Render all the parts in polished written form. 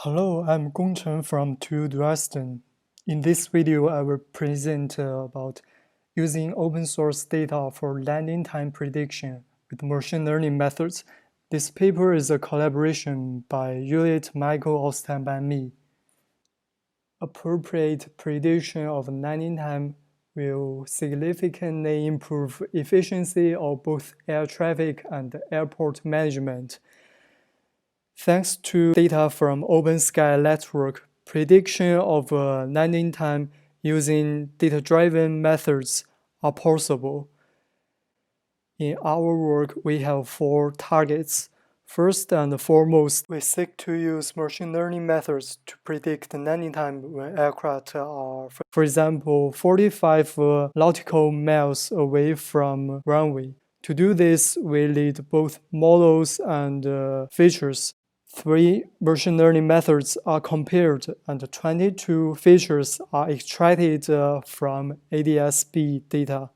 Hello, I'm Chen from TU Dresden. In this video, I will present about using open source data for landing time prediction with machine learning methods. This paper is a collaboration by Juliet, Michael, Ostam, and me. Appropriate prediction of landing time will significantly improve efficiency of both air traffic and airport management. Thanks to data from OpenSky Network, prediction of landing time using data-driven methods are possible. In our work, we have 4 targets. First and foremost, we seek to use machine learning methods to predict the landing time when aircraft are, for example, 45 nautical miles away from runway. To do this, we need both models and features. 3 machine learning methods are compared and 22 features are extracted from ADS-B data.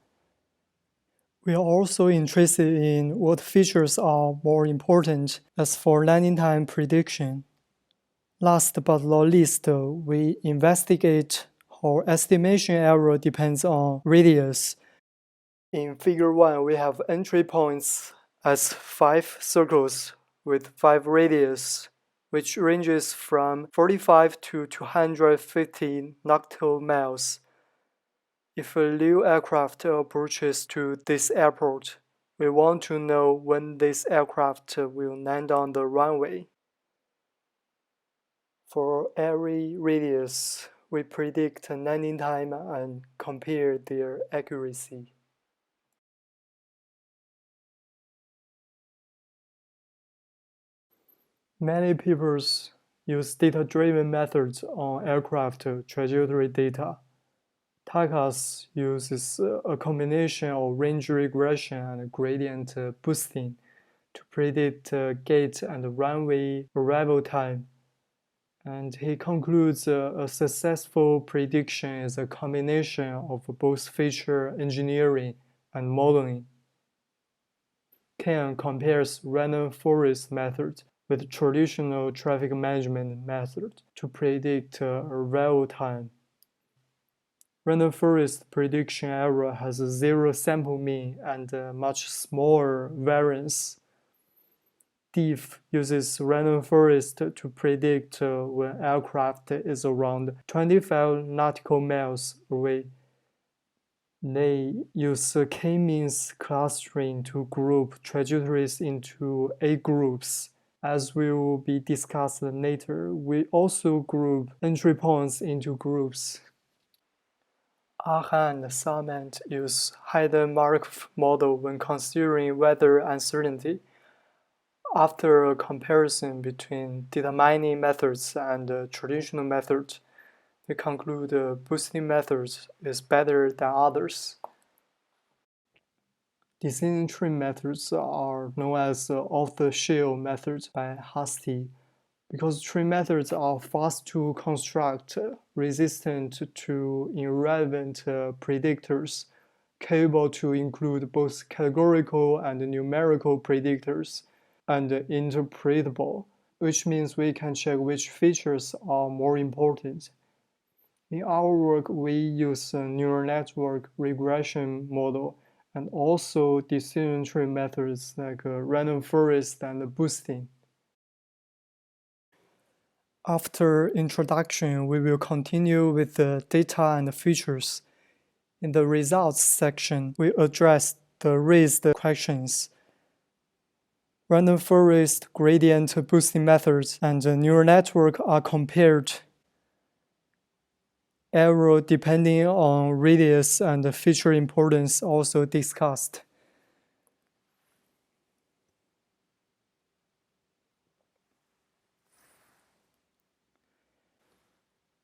We are also interested in what features are more important as for landing time prediction. Last but not least, we investigate how estimation error depends on radius. In Figure 1, we have entry points as 5 circles with 5 radius, which ranges from 45 to 250 nautical miles. If a new aircraft approaches to this airport, we want to know when this aircraft will land on the runway. For every radius, we predict landing time and compare their accuracy. Many papers use data-driven methods on aircraft trajectory data. TACAS uses a combination of range regression and gradient boosting to predict gate and runway arrival time. And he concludes a successful prediction is a combination of both feature engineering and modeling. Chen compares random forest method with traditional traffic management method to predict arrival time. Random forest prediction error has a 0 sample mean and a much smaller variance. DIF uses random forest to predict when aircraft is around 25 nautical miles away. They use k-means clustering to group trajectories into A groups. As will be discussed later, we also group entry points into groups. Aha and Sarment use Haiden-Markov model when considering weather uncertainty. After a comparison between data mining methods and traditional methods, they conclude boosting methods is better than others. Decision tree methods are known as off-the-shelf methods by Hastie because tree methods are fast to construct, resistant to irrelevant predictors, capable to include both categorical and numerical predictors, and interpretable, which means we can check which features are more important. In our work, we use a neural network regression model and also decision tree methods like random forest and boosting. After introduction, we will continue with the data and features. In the results section, we address the raised questions. Random forest, gradient boosting methods, and neural network are compared. Error depending on radius and feature importance also discussed.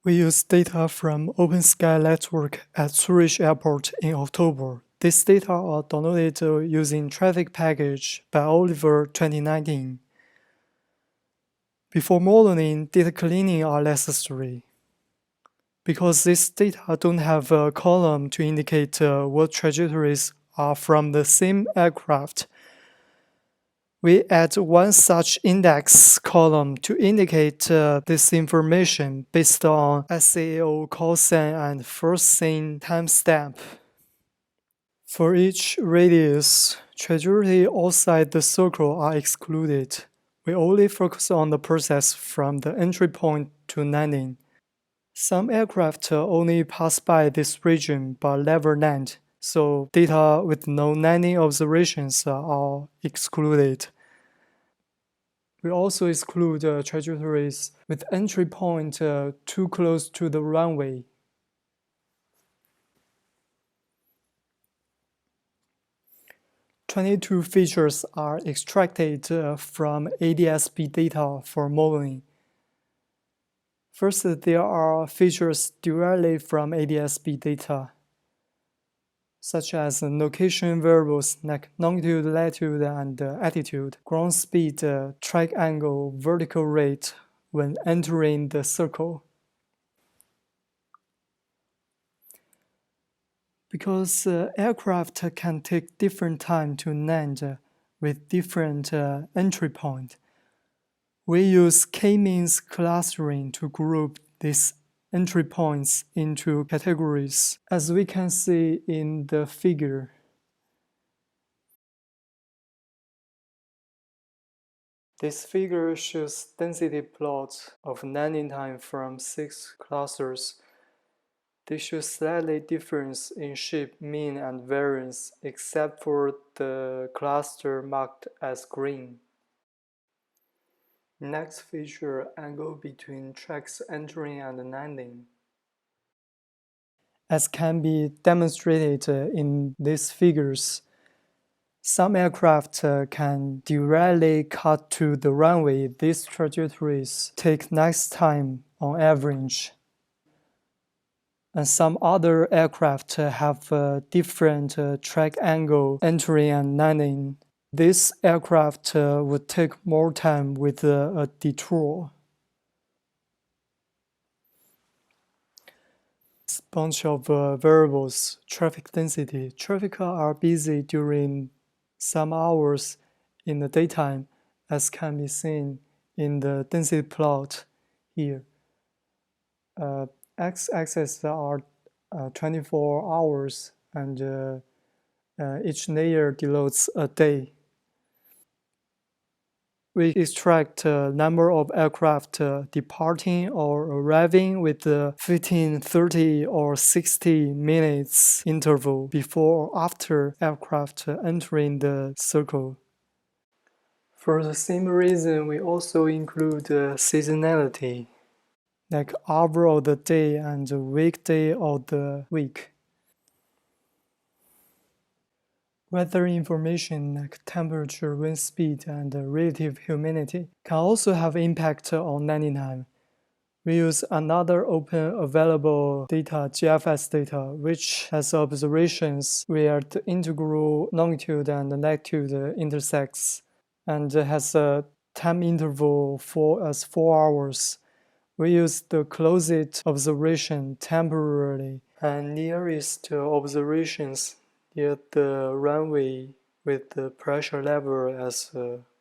We used data from OpenSky Network at Zurich Airport in October. These data are downloaded using Traffic Package by Oliver 2019. Before modeling, data cleaning are necessary. Because these data don't have a column to indicate what trajectories are from the same aircraft, We add one such index column to indicate this information based on SAO call sign and first seen timestamp. For each radius, trajectory outside the circle are excluded. We only focus on the process from the entry point to landing. Some aircraft only pass by this region but never land, so data with no landing observations are excluded. We also exclude trajectories with entry point too close to the runway. "22 features are extracted from ADS-B data for modeling. First, there are features directly from ADS-B data, such as location variables like longitude, latitude, and altitude, ground speed, track angle, vertical rate when entering the circle. Because aircraft can take different time to land with different entry point, we use k-means clustering to group these entry points into categories, as we can see in the figure. This figure shows density plot of landing time from 6 clusters. They show slightly difference in shape, mean, and variance, except for the cluster marked as green. Next feature, angle between tracks entering and landing. As can be demonstrated in these figures, some aircraft can directly cut to the runway. These trajectories take less time on average. And some other aircraft have different track angle entering and landing. This aircraft would take more time with a detour. Bunch of variables. Traffic density. Traffic are busy during some hours in the daytime, as can be seen in the density plot here. X-axis are 24 hours, and each layer denotes a day. We extract number of aircraft departing or arriving with 15, 30, or 60 minutes interval before or after aircraft entering the circle. For the same reason, we also include seasonality, like hour of the day and weekday of the week. Weather information like temperature, wind speed, and relative humidity can also have impact on landing time. We use another open available data, GFS data, which has observations where the integral longitude and latitude intersects, and has a time interval as 4 hours. We use the closest observation temporarily and nearest observations near the runway with the pressure level as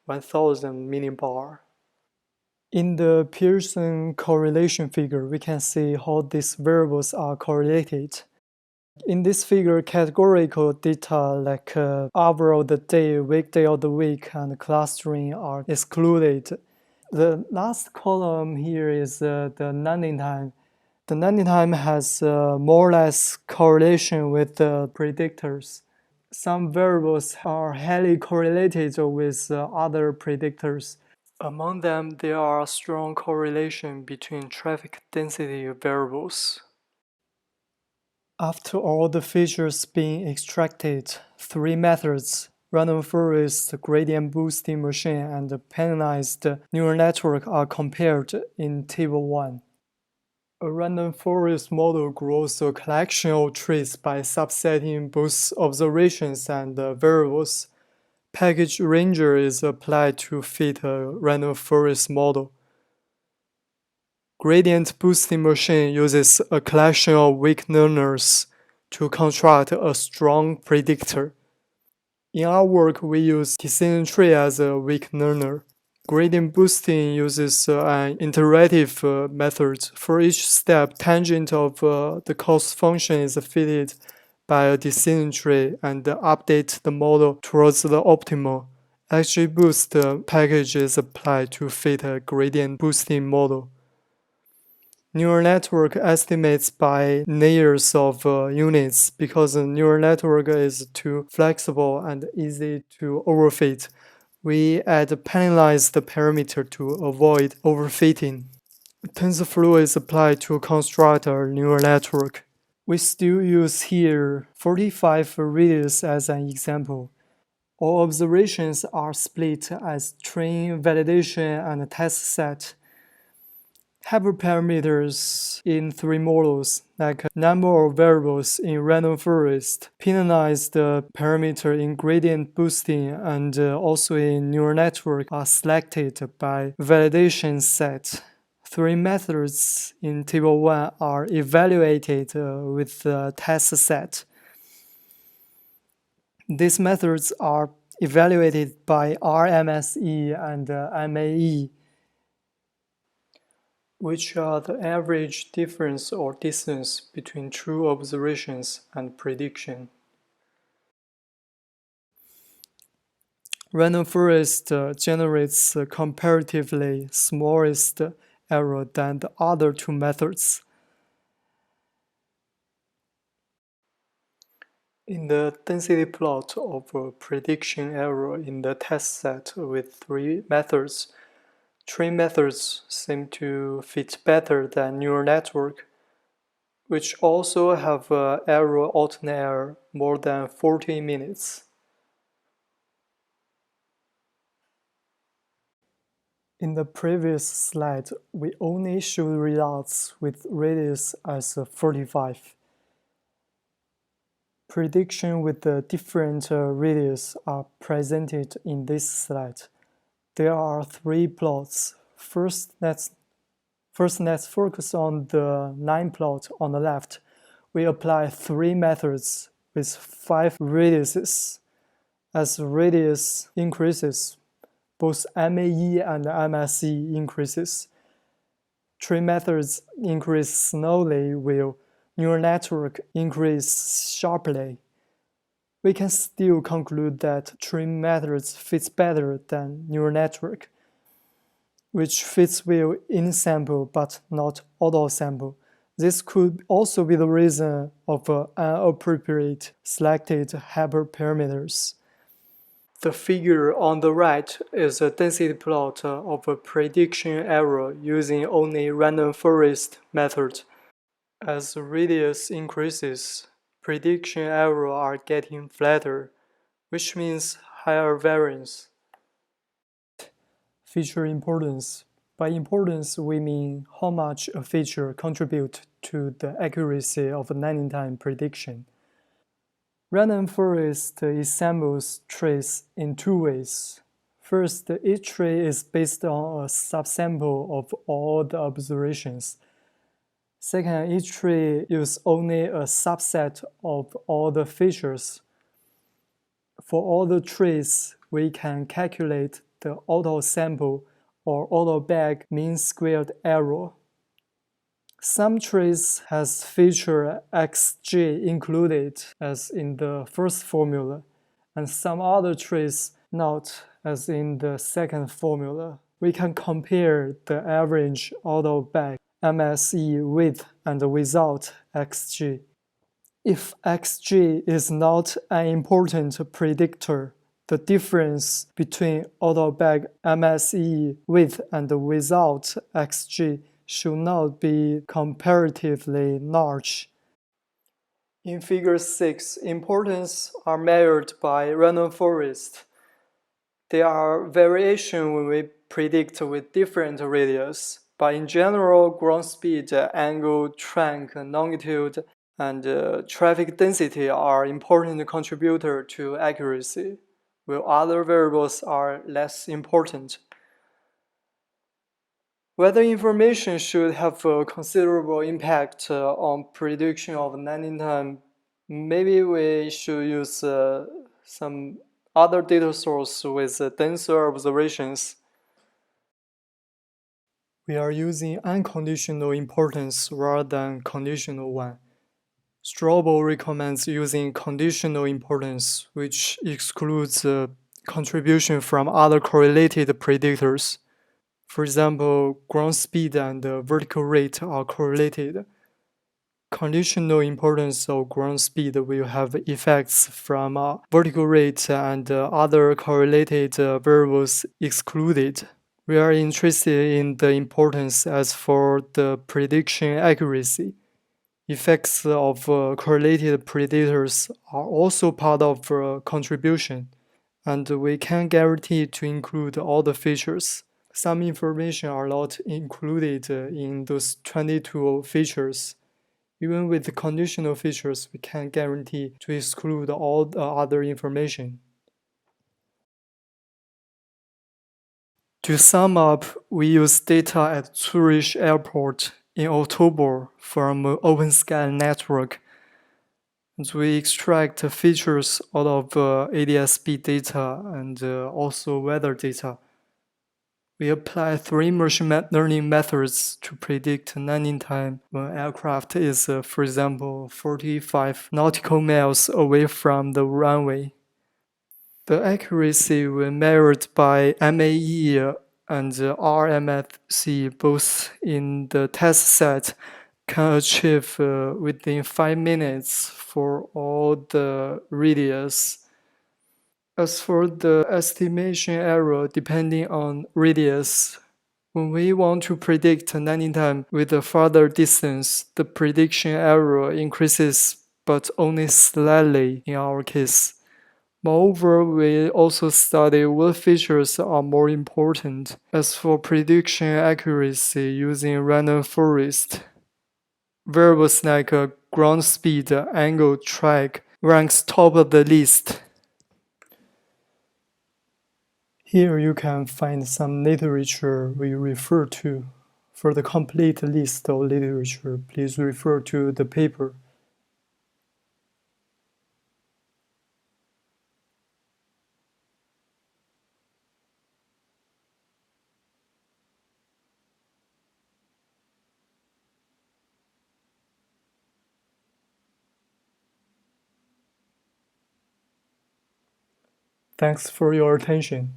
1000 millibar. In the Pearson correlation figure, we can see how these variables are correlated. In this figure, categorical data like hour of the day, weekday of the week, and clustering are excluded. The last column here is the landing time. The landing time has more or less correlation with the predictors. Some variables are highly correlated with other predictors. Among them, there are strong correlation between traffic density variables. After all the features being extracted, 3 methods, random forest, gradient boosting machine, and penalized neural network are compared in Table 1. A random forest model grows a collection of trees by subsetting both observations and variables. Package Ranger is applied to fit a random forest model. Gradient boosting machine uses a collection of weak learners to construct a strong predictor. In our work, we use decision tree as a weak learner. Gradient boosting uses an iterative method. For each step, tangent of the cost function is fitted by a decision tree and update the model towards the optimal. XGBoost package is applied to fit a gradient boosting model. Neural network estimates by layers of units because a neural network is too flexible and easy to overfit. We add penalized parameter to avoid overfitting. TensorFlow is applied to construct a neural network. We still use here 45 radius as an example. All observations are split as train, validation, and test set. Hyperparameters in three models, like number of variables in random forest, penalized parameter in gradient boosting, and also in neural network are selected by validation set. Three methods in Table 1 are evaluated with the test set. These methods are evaluated by RMSE and MAE, which are the average difference or distance between true observations and prediction. Random forest generates the comparatively smallest error than the other two methods. In the density plot of a prediction error in the test set with three methods, train methods seem to fit better than neural network, which also have error alternate more than 40 minutes. In the previous slide, we only showed results with radius as 45. Prediction with the different radius are presented in this slide. There are three plots. First, let's focus on the line plot on the left. We apply three methods with 5 radiuses. As radius increases, both MAE and MSE increases. Train methods increase slowly while neural network increase sharply. We can still conclude that train methods fits better than neural network, which fits well in sample but not out of sample. This could also be the reason of inappropriate selected hyperparameters. The figure on the right is a density plot of a prediction error using only random forest method. As radius increases, prediction errors are getting flatter, which means higher variance. Feature importance. By importance, we mean how much a feature contributes to the accuracy of a landing time prediction. Random forest assembles trees in two ways. First, each tree is based on a subsample of all the observations. Second, each tree uses only a subset of all the features. For all the trees, we can calculate the auto-sample or auto-bag mean squared error. Some trees has feature xg included as in the first formula, and some other trees not as in the second formula. We can compare the average auto-bag MSE with and without xg. If xg is not an important predictor, the difference between auto-bag MSE with and without xg should not be comparatively large. In Figure 6, importance are measured by random forest. There are variations when we predict with different radius, but in general, ground speed, angle, trunk, longitude, and traffic density are important contributors to accuracy, while other variables are less important. Whether information should have a considerable impact on prediction of landing time, maybe we should use some other data sources with denser observations. We are using unconditional importance rather than conditional one. Strobel recommends using conditional importance, which excludes contribution from other correlated predictors. For example, ground speed and vertical rate are correlated. Conditional importance of ground speed will have effects from vertical rate and other correlated variables excluded. We are interested in the importance as for the prediction accuracy. Effects of correlated predictors are also part of contribution, and we can guarantee to include all the features. Some information are not included in those 22 features. Even with the conditional features, we can guarantee to exclude all the other information. To sum up, we use data at Zurich Airport in October from OpenSky network. And we extract features out of ADS-B data and also weather data. We apply three machine learning methods to predict landing time when aircraft is, for example, 45 nautical miles away from the runway. The accuracy when measured by MAE and RMFC both in the test set can achieve within 5 minutes for all the radius. As for the estimation error depending on radius, when we want to predict landing time with a farther distance, the prediction error increases but only slightly in our case. Moreover, we also study what features are more important. As for prediction accuracy using random forest, variables like ground speed, angle, track ranks top of the list. Here you can find some literature we refer to. For the complete list of literature, please refer to the paper. Thanks for your attention.